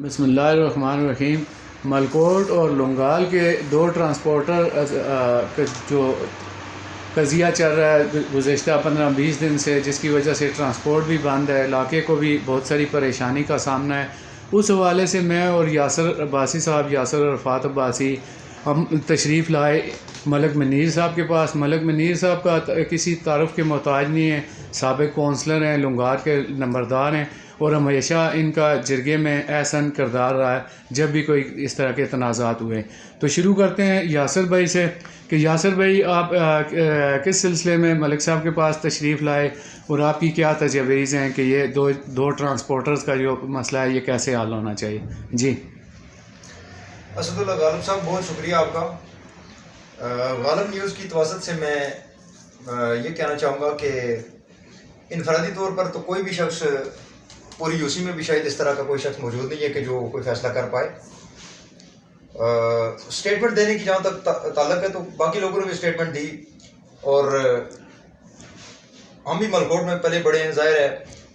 بسم اللہ الرحمن الرحیم۔ ملکوٹ اور لنگال کے دو ٹرانسپورٹر جو قضیہ چل رہا ہے گزشتہ 15-20 دن سے، جس کی وجہ سے ٹرانسپورٹ بھی بند ہے، علاقے کو بھی بہت ساری پریشانی کا سامنا ہے، اس حوالے سے میں اور یاسر عباسی صاحب، یاسر عرفات عباسی، ہم تشریف لائے ملک منیر صاحب کے پاس۔ ملک منیر صاحب کا کسی تعارف کے محتاج نہیں ہے، سابق کونسلر ہیں، لنگار کے نمبردار ہیں، اور ہمیشہ ان کا جرگے میں احسن کردار رہا ہے جب بھی کوئی اس طرح کے تنازعات ہوئے۔ تو شروع کرتے ہیں یاسر بھائی سے کہ یاسر بھائی، آپ کس سلسلے میں ملک صاحب کے پاس تشریف لائے اور آپ کی کیا تجاویز ہیں کہ یہ دو ٹرانسپورٹرز کا جو مسئلہ ہے یہ کیسے حل ہونا چاہیے؟ جی اسد اللہ غالب صاحب، بہت شکریہ آپ کا۔ غالب نیوز کی توسط سے میں یہ کہنا چاہوں گا کہ انفرادی طور پر تو کوئی بھی شخص پوری یوسی میں بھی شاید اس طرح کا کوئی شخص موجود نہیں ہے کہ جو کوئی فیصلہ کر پائے۔ اسٹیٹمنٹ دینے کی جہاں تک تعلق ہے تو باقی لوگوں نے بھی اسٹیٹمنٹ دی، اور ہم بھی ملکوٹ میں پلے بڑے ہیں، ظاہر ہے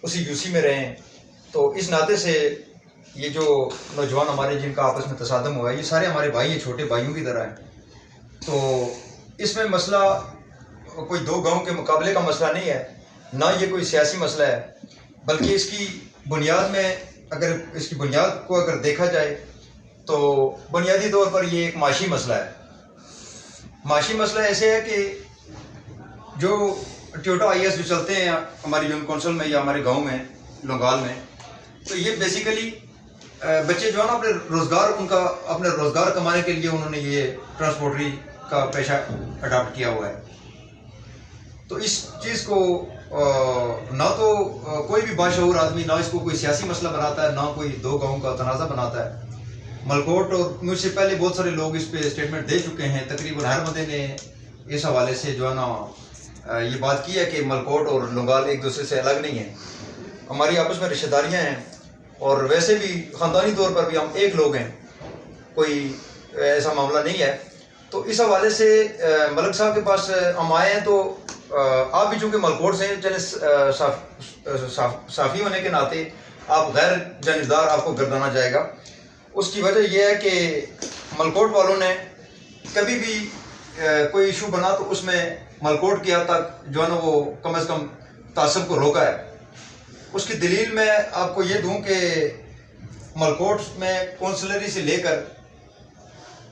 اسی یوسی میں رہے ہیں، تو اس ناطے سے یہ جو نوجوان ہمارے جن کا آپس میں تصادم ہوا ہے، یہ سارے ہمارے بھائی ہیں، چھوٹے بھائیوں کی طرح ہیں۔ تو اس میں مسئلہ کوئی دو گاؤں کے مقابلے کا مسئلہ نہیں ہے، نہ یہ کوئی سیاسی مسئلہ ہے، بلکہ اس کی بنیاد میں اس کی بنیاد کو اگر دیکھا جائے تو بنیادی طور پر یہ ایک معاشی مسئلہ ہے۔ معاشی مسئلہ ایسے ہے کہ جو ٹیوٹا آئی ایس جو چلتے ہیں ہماری یونین کونسل میں یا ہمارے گاؤں میں، لنگال میں، تو یہ بیسیکلی بچے جو ہے نا اپنے روزگار کمانے کے لیے انہوں نے یہ ٹرانسپورٹری کا پیشہ اڈاپٹ کیا ہوا ہے۔ تو اس چیز کو نہ تو کوئی بھی باشعور آدمی نہ اس کو کوئی سیاسی مسئلہ بناتا ہے، نہ کوئی دو گاؤں کا تنازع بناتا ہے۔ ملکوٹ اور مجھ سے پہلے بہت سارے لوگ اس پہ اسٹیٹمنٹ دے چکے ہیں، تقریباً ہر بندے نے اس حوالے سے جو ہے نا یہ بات کی ہے کہ ملکوٹ اور لنگال ایک دوسرے سے الگ نہیں ہیں، ہماری آپس میں رشتہ داریاں ہیں، اور ویسے بھی خاندانی طور پر بھی ہم ایک لوگ ہیں، کوئی ایسا معاملہ نہیں ہے۔ تو اس حوالے سے ملک صاحب کے پاس ہم آئے ہیں، تو آپ بھی چونکہ ملکوٹ سے صافی ہونے کے ناطے آپ غیر جانبدار آپ کو گردانا جائے گا۔ اس کی وجہ یہ ہے کہ ملکوٹ والوں نے کبھی بھی کوئی ایشو بنا تو اس میں ملکوٹ کی حد تک جو ہے نا وہ کم از کم تعصب کو روکا ہے۔ اس کی دلیل میں آپ کو یہ دوں کہ ملکوٹ میں کونسلری سے لے کر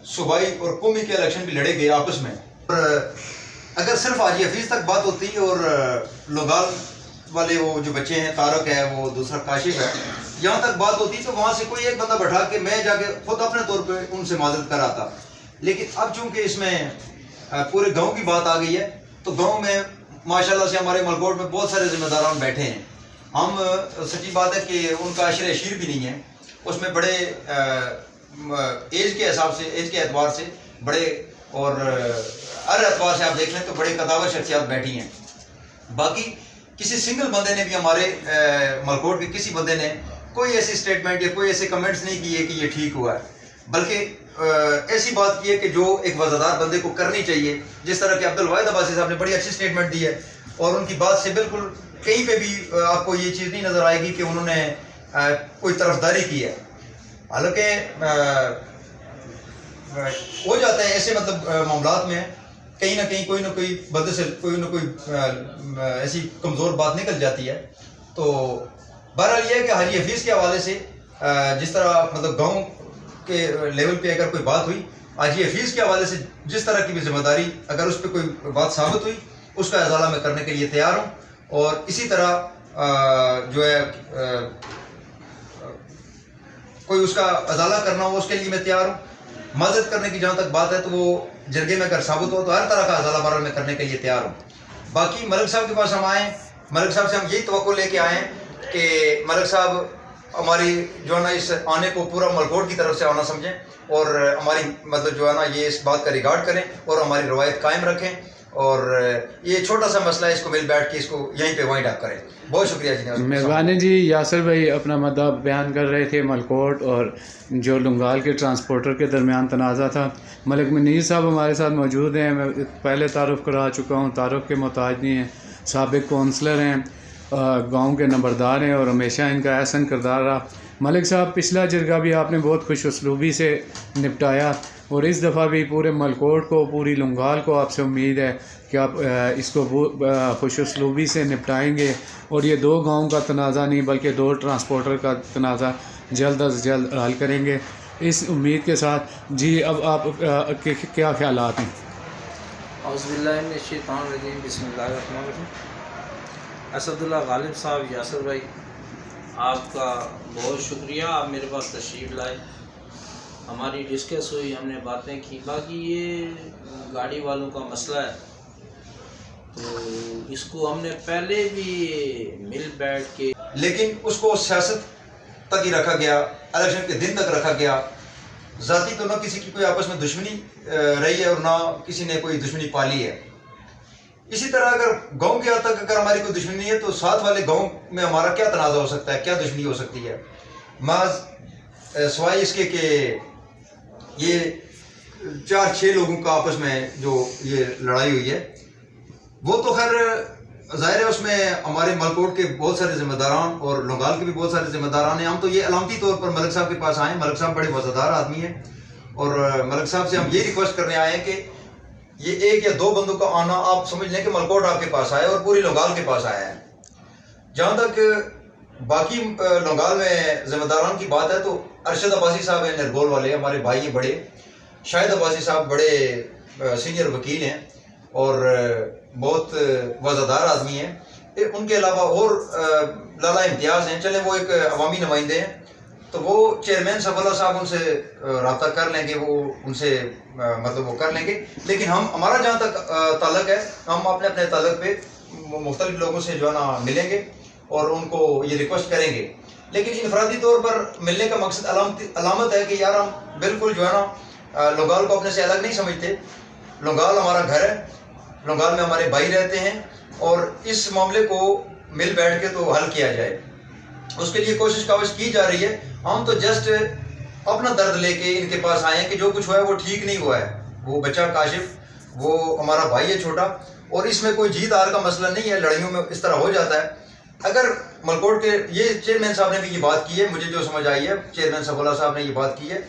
صوبائی اور قومی کے الیکشن بھی لڑے گئے آپس میں، اور اگر صرف حاجی حفیظ تک بات ہوتی اور لنگال والے وہ جو بچے ہیں، طارق ہے، وہ دوسرا کاشف ہے، یہاں تک بات ہوتی تو وہاں سے کوئی ایک بندہ بٹھا کے میں جا کے خود اپنے طور پہ ان سے معذرت کر آتا۔ لیکن اب چونکہ اس میں پورے گاؤں کی بات آ گئی ہے، تو گاؤں میں ماشاءاللہ سے ہمارے ملکوٹ میں بہت سارے ذمہ داران بیٹھے ہیں۔ ہم سچی بات ہے کہ ان کا عشر عشیر بھی نہیں ہے، اس میں بڑے ایج کے حساب سے، ایج کے اعتبار سے بڑے، اور ہر اعتبار سے آپ دیکھ لیں تو بڑے قداور شخصیات بیٹھی ہیں۔ باقی کسی سنگل بندے نے بھی ہمارے ملکوٹ کے کسی بندے نے کوئی ایسی اسٹیٹمنٹ یا کوئی ایسے کمنٹس نہیں کیے کہ یہ ٹھیک ہوا ہے، بلکہ ایسی بات کی ہے کہ جو ایک وزادار بندے کو کرنی چاہیے، جس طرح کہ عبدالواحد عباسی صاحب نے بڑی اچھی اسٹیٹمنٹ دی ہے، اور ان کی بات سے بالکل کہیں پہ بھی آپ کو یہ چیز نہیں نظر آئے گی کہ انہوں نے کوئی طرفداری کی ہے۔ حالانکہ ہو جاتا ہے ایسے مطلب معاملات میں کہیں نہ کہیں کوئی نہ کوئی بندے سے کوئی نہ کوئی ایسی کمزور بات نکل جاتی ہے۔ تو بہرحال یہ ہے کہ حاجی حفیظ کے حوالے سے جس طرح مطلب گاؤں کے لیول پہ اگر کوئی بات ہوئی، حاجی حفیظ کے حوالے سے جس طرح کی بھی ذمہ داری اگر اس پہ کوئی بات ثابت ہوئی، اس کا ازالہ میں کرنے کے لیے تیار ہوں، اور اسی طرح جو ہے کوئی اس کا ازالہ کرنا ہو اس کے لیے میں تیار ہوں۔ معذرت کرنے کی جہاں تک بات ہے تو وہ جرگے میں اگر ثابت ہو تو ہر طرح کا ازالہ بہرحال میں کرنے کے لیے تیار ہوں۔ باقی ملک صاحب کے پاس ہم آئے ہیں، ملک صاحب سے ہم یہی توقع لے کے آئے ہیں کہ ملک صاحب ہماری جو ہے نا اس آنے کو پورا ملکوٹ کی طرف سے آنا سمجھیں، اور ہماری مطلب جو ہے نا یہ اس بات کا ریگارڈ کریں اور ہماری روایت قائم رکھیں، اور یہ چھوٹا سا مسئلہ ہے، اس کو مل بیٹھ کے اس کو یہیں پہ وائنڈ اپ کریں۔ بہت شکریہ جی۔ مہربانی جی۔ یاسر بھائی اپنا مدعا بیان کر رہے تھے، ملکوٹ اور جو لنگال کے ٹرانسپورٹر کے درمیان تنازع تھا۔ ملک منیر صاحب ہمارے ساتھ موجود ہیں، میں پہلے تعارف کرا چکا ہوں، تعارف کے محتاج نہیں ہیں، سابق کونسلر ہیں، گاؤں کے نمبردار ہیں، اور ہمیشہ ان کا احسن کردار رہا۔ ملک صاحب پچھلا جرگہ بھی آپ نے بہت خوش اسلوبی سے نپٹایا اور اس دفعہ بھی پورے ملکوٹ کو پوری لنگال کو آپ سے امید ہے کہ آپ اس کو خوش اسلوبی سے نپٹائیں گے اور یہ 2 گاؤں کا تنازع نہیں بلکہ 2 ٹرانسپورٹر کا تنازع جلد از جلد حل کریں گے اس امید کے ساتھ. جی اب آپ کے کیا خیالات ہیں؟ اعوذ باللہ من الشیطان الرجیم، بسم اللہ الرحمن الرحیم. اسد اللہ غالب صاحب، یاسر بھائی، آپ کا بہت شکریہ، آپ میرے پاس تشریف لائے، ہماری ڈسکس ہوئی، ہم نے باتیں کی. باقی یہ گاڑی والوں کا مسئلہ ہے تو اس کو ہم نے پہلے بھی مل بیٹھ کے، لیکن اس کو سیاست تک ہی رکھا گیا، الیکشن کے دن تک رکھا گیا. ذاتی تو نہ کسی کی کوئی آپس میں دشمنی رہی ہے اور نہ کسی نے کوئی دشمنی پالی ہے. اسی طرح اگر گاؤں کے حد تک اگر ہماری کوئی دشمنی ہے تو ساتھ والے گاؤں میں ہمارا کیا تنازع ہو سکتا ہے، کیا دشمنی ہو سکتی ہے؟ محض سوائے اس کے کہ یہ 4-6 لوگوں کا آپس میں جو یہ لڑائی ہوئی ہے، وہ تو خیر ظاہر ہے اس میں ہمارے ملکوٹ کے بہت سارے ذمہ داران اور لنگال کے بھی بہت سارے ذمہ داران ہیں. ہم تو یہ علامتی طور پر ملک صاحب کے پاس آئے ہیں. ملک صاحب بڑے وفادار آدمی ہیں اور ملک صاحب سے ہم یہ ریکویسٹ کرنے آئے ہیں کہ یہ 1 یا 2 بندوں کا آنا آپ سمجھ لیں کہ ملکوٹ آپ کے پاس آیا اور پوری لنگال کے پاس آیا ہے. جہاں تک باقی لنگال میں ذمہ داران کی بات ہے تو ارشد عباسی صاحب ہیں نرگول والے، ہمارے بھائی ہیں بڑے. شاہد عباسی صاحب بڑے سینئر وکیل ہیں اور بہت وفادار آدمی ہیں. ان کے علاوہ اور لالا امتیاز ہیں، چلیں وہ ایک عوامی نمائندے ہیں تو وہ چیئرمین صف اللہ صاحب ان سے رابطہ کر لیں گے، وہ ان سے مطلب وہ کر لیں گے. لیکن ہمارا جہاں تک تعلق ہے ہم اپنے اپنے تعلق پہ مختلف لوگوں سے جو ہے نا ملیں گے اور ان کو یہ ریکویسٹ کریں گے. لیکن انفرادی طور پر ملنے کا مقصد علامت ہے کہ یار ہم بالکل جو ہے نا لنگال کو اپنے سے الگ نہیں سمجھتے. لنگال ہمارا گھر ہے، لنگال میں ہمارے بھائی رہتے ہیں اور اس معاملے کو مل بیٹھ کے تو حل کیا جائے، اس کے لیے کوشش کاوش کی جا رہی ہے. ہم تو جسٹ اپنا درد لے کے ان کے پاس آئے ہیں کہ جو کچھ ہوا ہے وہ ٹھیک نہیں ہوا ہے. وہ بچہ کاشف وہ ہمارا بھائی ہے چھوٹا، اور اس میں کوئی جیت ہار کا مسئلہ نہیں ہے، لڑائیوں میں اس طرح ہو جاتا ہے. اگر ملکوٹ کے یہ چیئرمین صاحب نے بھی یہ بات کی ہے، مجھے جو سمجھ آئی ہے چیئرمین صف اللہ صاحب نے یہ بات کی ہے،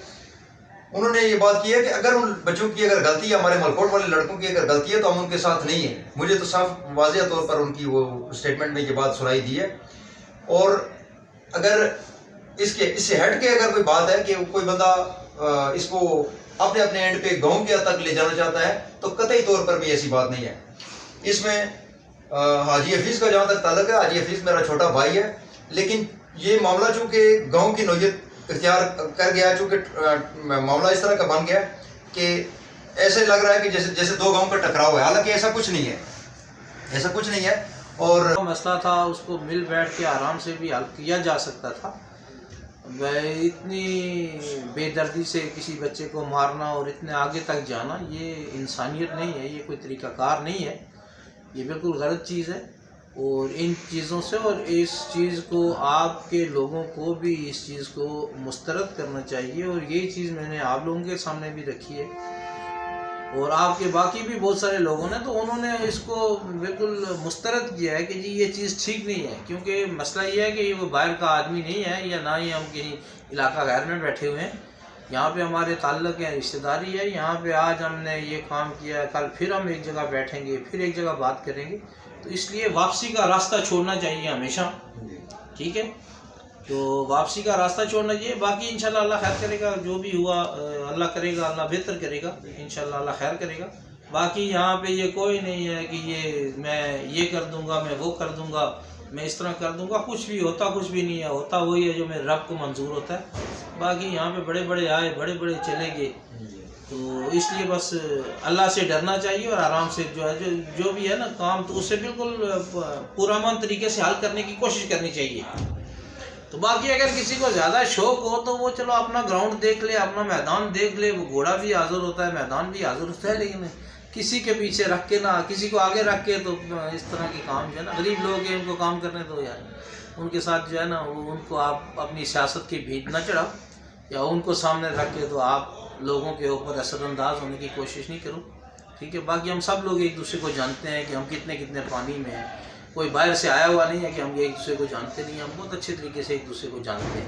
انہوں نے یہ بات کی ہے کہ اگر ان بچوں کی اگر غلطی ہے، ہمارے ملکوٹ والے لڑکوں کی اگر غلطی ہے تو ہم ان کے ساتھ نہیں ہیں. مجھے تو صاف واضح طور پر ان کی وہ اسٹیٹمنٹ میں یہ بات سنائی دی ہے. اور اگر اس سے ہٹ کے اگر کوئی بات ہے کہ کوئی بندہ اس کو اپنے اینڈ پہ گاؤں کے حد تک لے جانا چاہتا ہے تو قطعی طور پر بھی ایسی بات نہیں ہے. اس میں حاجی حفیظ کا جہاں تک تعلق ہے، حاجی حفیظ میرا چھوٹا بھائی ہے، لیکن یہ معاملہ چونکہ گاؤں کی نوعیت اختیار کر گیا، چونکہ معاملہ اس طرح کا بن گیا کہ ایسے لگ رہا ہے کہ جیسے 2 گاؤں کا ٹکراؤ ہے، حالانکہ ایسا کچھ نہیں ہے، ایسا کچھ نہیں ہے. اور مسئلہ تھا اس کو مل بیٹھ کے آرام سے بھی حل کیا جا سکتا تھا. اتنی بے دردی سے کسی بچے کو مارنا اور اتنے آگے تک جانا یہ انسانیت نہیں ہے، یہ کوئی طریقہ کار نہیں ہے، یہ بالکل غلط چیز ہے. اور ان چیزوں سے اور اس چیز کو آپ کے لوگوں کو بھی اس چیز کو مسترد کرنا چاہیے. اور یہ چیز میں نے آپ لوگوں کے سامنے بھی رکھی ہے اور آپ کے باقی بھی بہت سارے لوگوں نے، تو انہوں نے اس کو بالکل مسترد کیا ہے کہ جی یہ چیز ٹھیک نہیں ہے. کیونکہ مسئلہ یہ ہے کہ یہ وہ باہر کا آدمی نہیں ہے، یا نہ ہی ہم کہیں علاقہ غیر میں بیٹھے ہوئے ہیں. یہاں پہ ہمارے تعلق ہے، رشتہ داری ہے. یہاں پہ آج ہم نے یہ کام کیا ہے، کل پھر ہم ایک جگہ بیٹھیں گے، پھر ایک جگہ بات کریں گے. تو اس لیے واپسی کا راستہ چھوڑنا چاہیے ہمیشہ، ٹھیک ہے؟ تو واپسی کا راستہ چھوڑنا چاہیے. باقی انشاءاللہ اللہ خیر کرے گا، جو بھی ہوا اللہ کرے گا، اللہ بہتر کرے گا، انشاءاللہ اللہ خیر کرے گا. باقی یہاں پہ یہ کوئی نہیں ہے کہ یہ میں یہ کر دوں گا، میں وہ کر دوں گا، میں اس طرح کر دوں گا. کچھ بھی ہوتا کچھ بھی نہیں ہے، ہوتا وہی ہے جو میرے رب کو منظور ہوتا ہے. باقی یہاں پہ بڑے بڑے آئے، بڑے بڑے چلے گئے. تو اس لیے بس اللہ سے ڈرنا چاہیے اور آرام سے جو ہے جو بھی ہے نا کام، تو اسے بالکل پرامن طریقے سے حل کرنے کی کوشش کرنی چاہیے. تو باقی اگر کسی کو زیادہ شوق ہو تو وہ چلو اپنا گراؤنڈ دیکھ لے، اپنا میدان دیکھ لے. وہ گھوڑا بھی حاضر ہوتا ہے، میدان بھی حاضر ہوتا ہے، لیکن کسی کے پیچھے رکھ کے نہ کسی کو آگے رکھ کے تو اس طرح کے کام جو ہے نا، غریب لوگ ہیں ان کو کام کرنے دو یار. ان کے ساتھ جو ہے نا ان کو آپ اپنی سیاست کی بھیت نہ چڑھاؤ، یا ان کو سامنے رکھ کے تو آپ لوگوں کے اوپر اثر انداز ہونے کی کوشش نہیں کرو، ٹھیک ہے؟ باقی ہم سب لوگ ایک دوسرے کو جانتے ہیں کہ ہم کتنے پانی میں ہیں. کوئی باہر سے آیا ہوا نہیں ہے کہ ہم ایک دوسرے کو جانتے نہیں ہیں، ہم بہت اچھے طریقے سے ایک دوسرے کو جانتے ہیں.